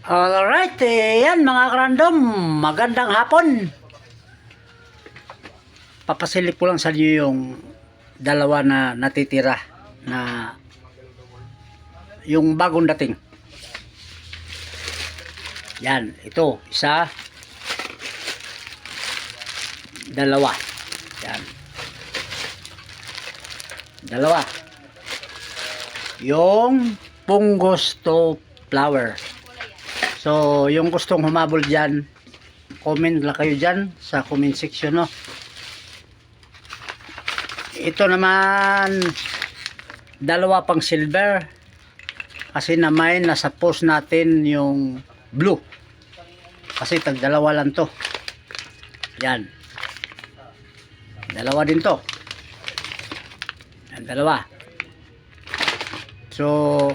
Alright, yan mga karandom, magandang hapon. Papasilip ko lang sa inyo yung dalawa na natitira na yung bagong dating. Yan, ito, isa, dalawa. Yan. Dalawa. Yung Pungusto flower. So, yung gustong humabol dyan, comment lang kayo dyan sa comment section, no? Ito naman, dalawa pang silver. Kasi naman, nasa post natin yung blue. Kasi tag-dalawa lang to. Yan. Dalawa din to. Yan, dalawa. So,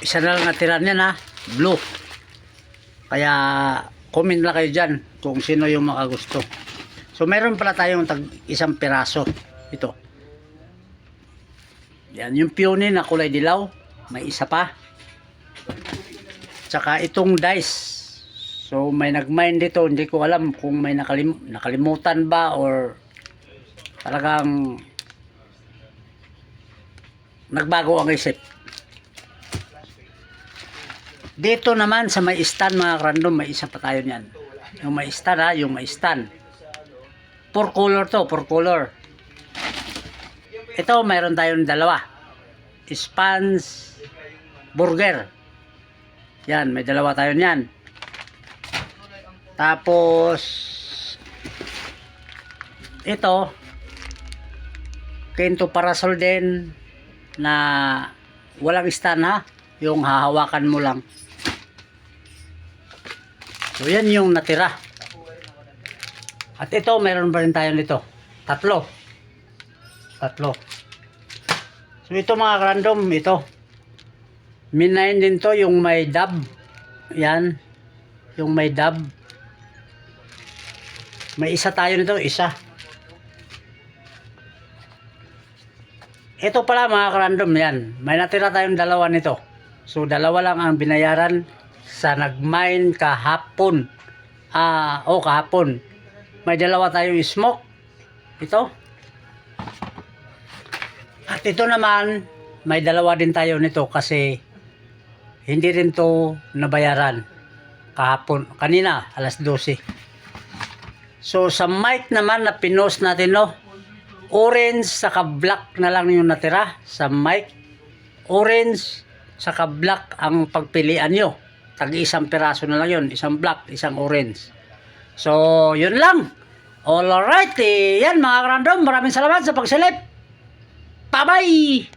isa na lang natira niyan, ha? Blue. Kaya comment lang kayo dyan kung sino yung makagusto. So meron pala tayong isang piraso. Ito. Yan yung peony na kulay dilaw. May isa pa. Tsaka itong dice. So may nag-mine dito. Hindi ko alam kung may nakalimutan ba or talagang nagbago ang isip. Dito naman sa may stand mga random, may isa pa tayo niyan. Yung may stand, ha, yung may stand. 4 color to, 4 color. Ito mayroon tayong dalawa. Spans burger. Yan, may dalawa tayo niyan. Tapos ito Kento parasol din na walang stand, ha, yung hahawakan mo lang. So yan yung natira. At ito meron pa rin tayo nito. Tatlo. So ito mga random, ito. Minayin din to yung may dab. Yan. Yung may dab. May isa tayo nito, isa. Ito pala mga random, yan. May natira tayong dalawa nito. So dalawa lang ang binayaran sa nag-mine kahapon. Kahapon. May dalawa tayong smoke. Ito. At ito naman, may dalawa din tayo nito kasi hindi rin to nabayaran kahapon. Kanina, alas 12. So, sa mic naman na pinost natin, no? Orange saka black na lang yung natira sa mic. Orange saka black ang pagpilian nyo. Tag-isang piraso na lang yun. Isang black, isang orange. So, yun lang. Alright, yan mga random. Maraming salamat sa pagsilip. Bye-bye!